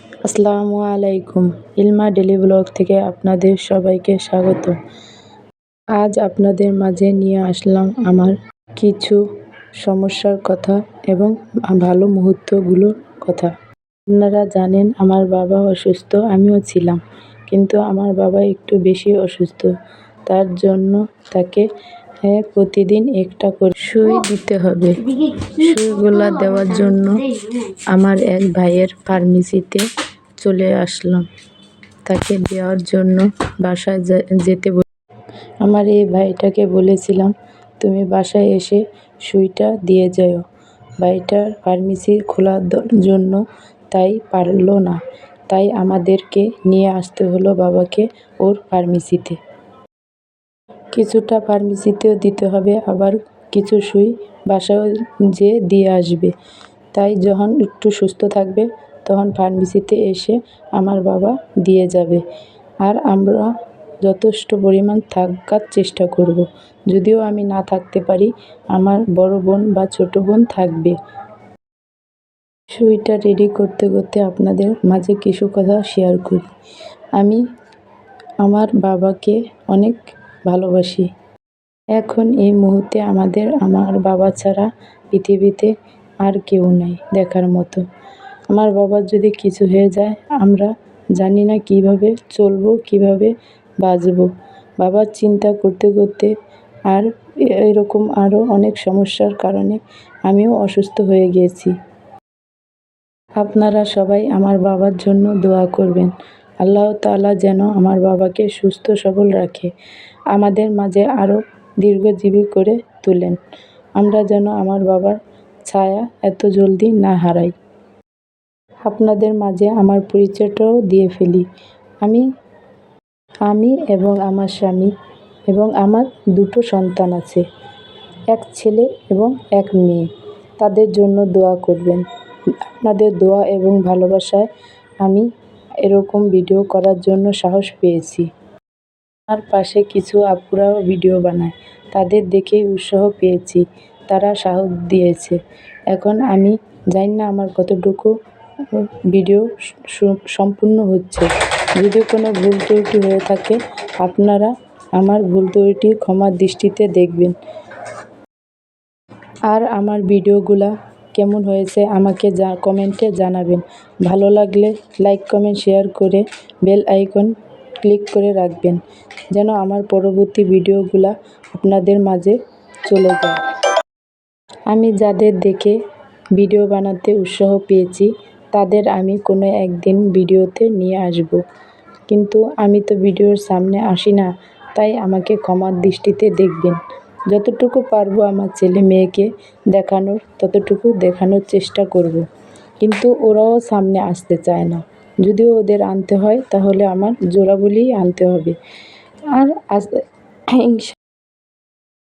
আসসালামু আলাইকুম। ইলমা daily blog থেকে আপনাদের সবাইকে স্বাগত। আজ আপনাদের মাঝে নিয়ে আসলাম আমার কিছু সমস্যার কথা এবং ভালো মুহূর্তগুলোর কথা। আপনারা জানেন আমার বাবা অসুস্থ, আমিও ছিলাম, কিন্তু আমার বাবা একটু বেশি অসুস্থ। তার জন্য তাকে প্রতিদিন একটা করে সুই দিতে হবে। সুইগুলা দেওয়ার জন্য আমার এক ভাইয়ের ফার্মেসিতে চলে আসলাম। তাকে দেওয়ার জন্য বাসায় যেতে আমার এই ভাইটাকে বলেছিলাম, তুমি বাসায় এসে সুইটা দিয়ে যাও। ভাইটার ফার্মেসি খোলার জন্য তাই পারল না, তাই আমাদেরকে নিয়ে আসতে হলো বাবাকে ওর ফার্মেসিতে। কিছুটা ফার্মেসিতেও দিতে হবে, আবার কিছু সুই বাসায় যেয়ে দিয়ে আসবে। তাই যখন একটু সুস্থ থাকবে তখন ফার্মেসিতে এসে আমার বাবা দিয়ে যাবে। আর আমরা যথেষ্ট পরিমাণ থাকার চেষ্টা করব। যদিও আমি না থাকতে পারি, আমার বড় বোন বা ছোট বোন থাকবে। সুইটা রেডি করতে করতে আপনাদের মাঝে কিছু কথা শেয়ার করি। আমি আমার বাবাকে অনেক ভালোবাসি। এখন এই মুহূর্তে আমার বাবা ছাড়া পৃথিবীতে আর কেউ নেই দেখার মতো। আমার বাবার যদি কিছু হয়ে যায়, আমরা জানি না কিভাবে চলবো, কিভাবে বাঁচবো। বাবার চিন্তা করতে করতে আর এরকম আরও অনেক সমস্যার কারণে আমিও অসুস্থ হয়ে গিয়েছি। আপনারা সবাই আমার বাবার জন্য দোয়া করবেন। আল্লাহ তাআলা যেন আমার বাবাকে সুস্থ সবল রাখে, আমাদের মাঝে আরও দীর্ঘজীবী করে তোলেন। আমরা যেন আমার বাবার ছায়া এত জলদি না হারাই। আপনাদের মাঝে আমার পরিচয়টাও দিয়ে ফেলি। আমি এবং আমার স্বামী এবং আমার দুটো সন্তান আছে, এক ছেলে এবং এক মেয়ে। তাদের জন্য দোয়া করবেন। আপনাদের দোয়া এবং ভালোবাসায় আমি এরকম ভিডিও করার জন্য সাহস পেয়েছি। আমার পাশে কিছু আপুরাও ভিডিও বানায়, তাদের দেখেই উৎসাহ পেয়েছি, তারা সাহস দিয়েছে। এখন আমি জানি না আমার কতটুকু ভিডিও সম্পূর্ণ হচ্ছে। যদি কোনো ভুল ত্রুটি হয়ে থাকে, আপনারা আমার ভুল ত্রুটি ক্ষমার দৃষ্টিতে দেখবেন। আর আমার ভিডিওগুলা কেমন হয়েছে আমাকে কমেন্টে জানাবেন। ভালো লাগলে লাইক, কমেন্ট, শেয়ার করে বেল আইকন ক্লিক করে রাখবেন, যেন আমার পরবর্তী ভিডিওগুলা আপনাদের মাঝে চলে যায়। আমি যাদের দেখে ভিডিও বানাতে উৎসাহ পেয়েছি, তাদের আমি কোনো একদিন ভিডিওতে নিয়ে আসব। কিন্তু আমি তো ভিডিওর সামনে আসি না, তাই আমাকে ক্ষমার দৃষ্টিতে দেখবেন। যতটুকু পারবো আমার ছেলে মেয়েকে দেখানোর, ততটুকু দেখানোর চেষ্টা করব। কিন্তু ওরাও সামনে আসতে চায় না। যদিও ওদের আনতে হয়, তাহলে আমার জোড়া বলেই আনতে হবে। আর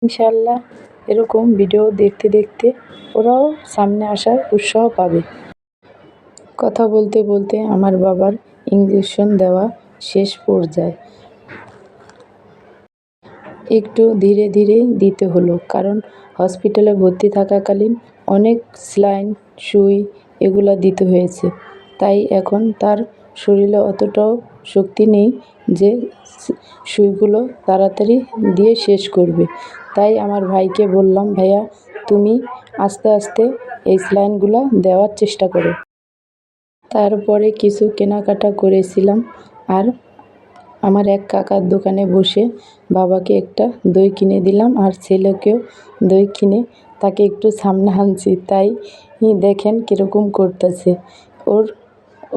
ইনশাআল্লাহ এরকম ভিডিও দেখতে দেখতে ওরাও সামনে আসার উৎসাহ পাবে। কথা বলতে বলতে আমার বাবার ইঞ্জেকশন দেওয়া শেষ পর্যায়ে। একটু ধীরে ধীরে দিতে হলো, কারণ হসপিটালে ভর্তি থাকাকালীন অনেক স্যালাইন, সুই এগুলা দিতে হয়েছে। তাই এখন তার শরীরে অতটাও শক্তি নেই যে সুইগুলো তাড়াতাড়ি দিয়ে শেষ করবে। তাই আমার ভাইকে বললাম, ভাইয়া তুমি আস্তে আস্তে এই স্যালাইনগুলো দেওয়ার চেষ্টা করো। তারপরে কিছু কেনাকাটা করেছিলাম, আর আমার এক কাকার দোকানে বসে বাবাকে একটা দই কিনে দিলাম, আর ছেলেকেও দই কিনে তাকে একটু সামনে আনছি। তাই দেখেন কীরকম করতেছে।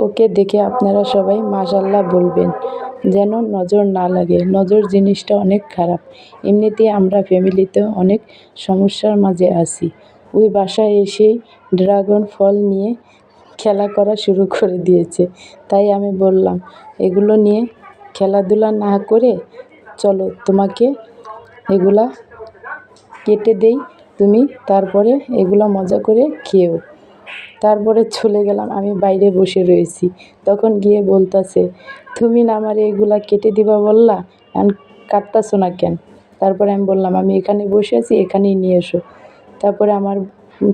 ওকে দেখে আপনারা সবাই মাশাআল্লাহ বলবেন, যেন নজর না লাগে। নজর জিনিসটা অনেক খারাপ। এমনিতেই আমরা ফ্যামিলিতেও অনেক সমস্যার মাঝে আছি। ওই বাসায় এসেই ড্রাগন ফল নিয়ে খেলা করা শুরু করে দিয়েছে। তাই আমি বললাম, এগুলো নিয়ে খেলাধুলা না করে চলো তোমাকে এগুলা কেটে দেই, তুমি তারপরে এগুলা মজা করে খেও। তারপরে চলে গেলাম, আমি বাইরে বসে রয়েছি। তখন গিয়ে বলতেছে, তুমি না আমার এগুলা কেটে দিবা বললা, কাটতাছো না কেন? তারপরে আমি বললাম, আমি এখানে বসে আছি, এখানেই নিয়ে এসো। তারপরে আমার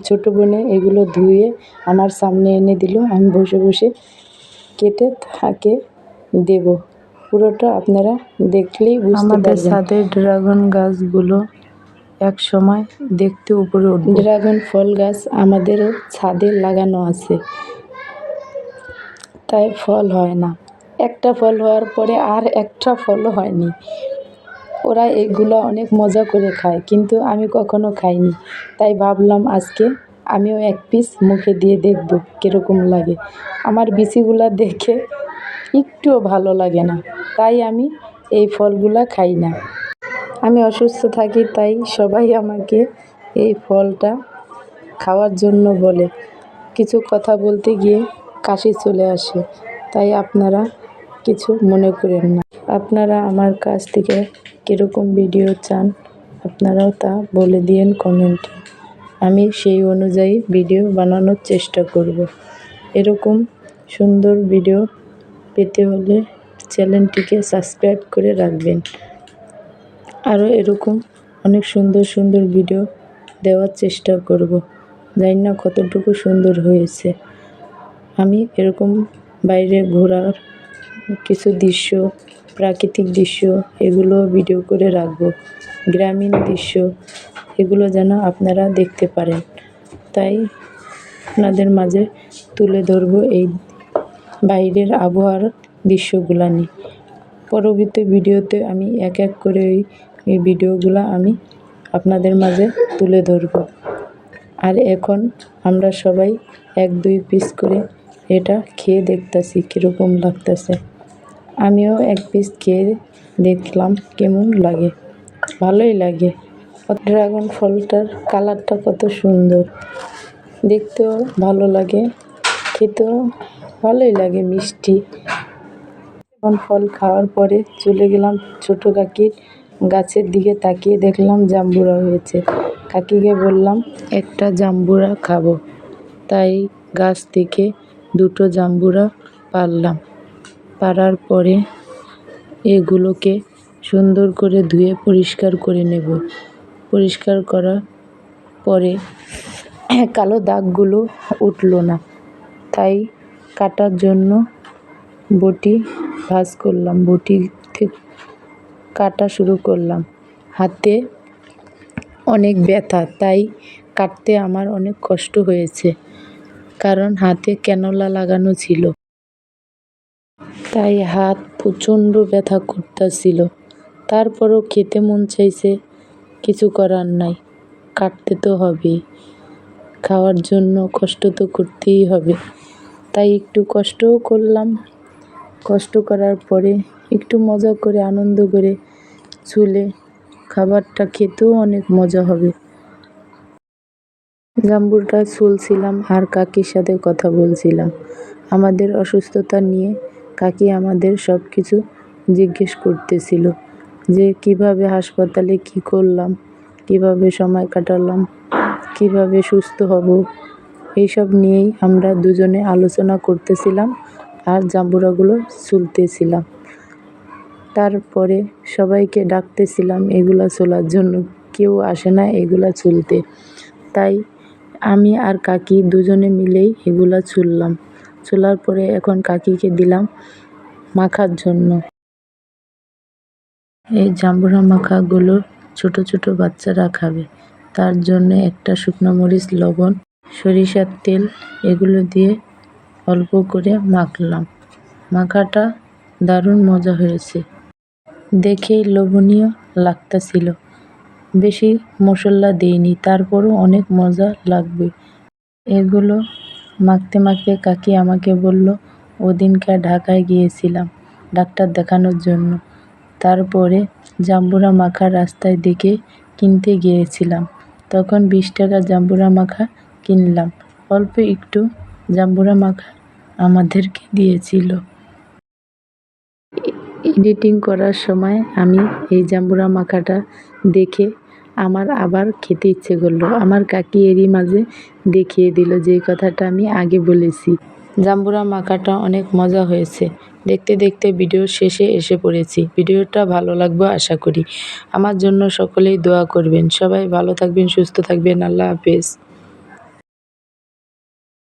ছোটো বোনে এগুলো ধুয়ে আমার সামনে এনে দিল। আমি বসে বসে কেটে থাকে দেব। পুরোটা আপনারা দেখলেই বুঝতে পারবেন। আমাদের ছাদের ড্রাগন গাছগুলো এক সময় দেখতে উপরে উঠবে। ড্রাগন ফল গাছ আমাদেরও ছাদে লাগানো আছে, তাই ফল হয় না। একটা ফল হওয়ার পরে আর একটা ফলও হয়নি। ওরা এগুলো অনেক মজা করে খায়, কিন্তু আমি কখনো খাইনি। তাই ভাবলাম আজকে আমিও এক পিস মুখে দিয়ে দেখব কীরকম লাগে। আমার বিচিগুলা দেখে একটুও ভালো লাগে না, তাই আমি এই ফলগুলা খাই না। আমি অসুস্থ থাকি, তাই সবাই আমাকে এই ফলটা খাওয়ার জন্য বলে। কিছু কথা বলতে গিয়ে কাশি চলে আসে, তাই আপনারা কিছু মনে করেন না। আপনারা আমার কাছ থেকে কীরকম ভিডিও চান আপনারাও তা বলে দিয়েন কমেন্টে। আমি সেই অনুযায়ী ভিডিও বানানোর চেষ্টা করব। এরকম সুন্দর ভিডিও পেতে হলে চ্যানেলটিকে সাবস্ক্রাইব করে রাখবেন। আরও এরকম অনেক সুন্দর সুন্দর ভিডিও দেওয়ার চেষ্টা করব। জানি না কতটুকু সুন্দর হয়েছে। আমি এরকম বাইরে ঘোরার কিছু দৃশ্য, প্রাকৃতিক দৃশ্য এগুলো ভিডিও করে রাখব। গ্রামীণ দৃশ্য এগুলো যেন আপনারা দেখতে পারেন, তাই আপনাদের মাঝে তুলে ধরব এই বাইরের আবহাওয়ার দৃশ্যগুলো নিয়ে। পরবর্তী ভিডিওতে আমি এক এক করে এই ভিডিওগুলো আমি আপনাদের মাঝে তুলে ধরব। আর এখন আমরা সবাই 1-2 পিস করে এটা খেয়ে দেখতেছি কীরকম লাগতেছে। আমিও 1 পিস খেয়ে দেখলাম কেমন লাগে। ভালোই লাগে। ড্রাগন ফলটার কালারটা কত সুন্দর, দেখতেও ভালো লাগে, খেতেও ভালোই লাগে, মিষ্টি। ড্রাগন ফল খাওয়ার পরে চলে গেলাম ছোটো কাকির গাছের দিকে, তাকিয়ে দেখলাম জাম্বুরা হয়েছে। কাকিকে বললাম একটা জাম্বুরা খাবো, তাই গাছ থেকে 2টো জাম্বুরা পারলাম। পারার পরে এগুলোকে সুন্দর করে ধুয়ে পরিষ্কার করে নেব। পরিষ্কার করার পরে কালো দাগগুলো উঠলো না, তাই কাটার জন্য বটি ভাঁজ করলাম। বটি থেকে কাটা শুরু করলাম। হাতে অনেক ব্যথা, তাই কাটতে আমার অনেক কষ্ট হয়েছে, কারণ হাতে ক্যানোলা লাগানো ছিল, তাই হাত প্রচণ্ড ব্যথা করতেছিল। তারপরও খেতে মন চাইছে, কিছু করার নাই, কাটতে তো হবেই। খাওয়ার জন্য কষ্ট তো করতেই হবে, তাই একটু কষ্টও করলাম। কষ্ট করার পরে একটু মজা করে আনন্দ করে ছুলে খাবারটা খেতেও অনেক মজা হবে। জাম্বুরটা ছুলছিলাম আর কাকির সাথে কথা বলছিলাম আমাদের অসুস্থতা নিয়ে। কাকি আমাদের সব কিছু জিজ্ঞেস করতেছিল যে কিভাবে হাসপাতালে কি করলাম, কিভাবে সময় কাটালাম, কিভাবে সুস্থ হব, এইসব নিয়েই আমরা দুজনে আলোচনা করতেছিলাম আর জাম্বুরাগুলো ছুলতেছিলাম। তারপরে সবাইকে ডাকতেছিলাম এগুলা ছোলার জন্য, কেউ আসে না এগুলা ছুলতে, তাই আমি আর কাকি দুজনে মিলেই এগুলা ছুললাম। ছোলার পরে এখন কাকিকে দিলাম মাখার জন্য। এই জাম্বুরা মাখাগুলো ছোট ছোট বাচ্চারা খাবে, তার জন্য একটা শুকনো মরিচ, লবণ, সরিষার তেল এগুলো দিয়ে অল্প করে মাখলাম। মাখাটা দারুণ মজা হয়েছে, দেখেই লোভনীয় লাগতাছিল। বেশি মশলা দিইনি, তারপরও অনেক মজা লাগবে। এগুলো মাখতে মাখতে কাকি আমাকে বলল ওদিনকার ঢাকায় গিয়েছিলাম ডাক্তার দেখানোর জন্য। তারপরে জাম্বুরা মাখা রাস্তায় দেখে কিনতে গিয়েছিলাম, তখন 20 টাকার জাম্বুরা মাখা কিনলাম। অল্প একটু জাম্বুরা মাখা আমাদেরকে দিয়েছিল। এডিটিং করার সময় আমি এই জাম্বুরা মাখাটা দেখে আমার আবার খেতে ইচ্ছে করলো। আমার কাকি এরই মাঝে দেখিয়ে দিল যে কথাটা আমি আগে বলেছি। জাম্বুরা মাখাটা অনেক মজা হয়েছে। দেখতে দেখতে ভিডিওর শেষে এসে পড়েছি। ভিডিওটা ভালো লাগবে আশা করি। আমার জন্য সকলেই দোয়া করবেন। সবাই ভালো থাকবেন, সুস্থ থাকবেন। আল্লাহ হাফেজ।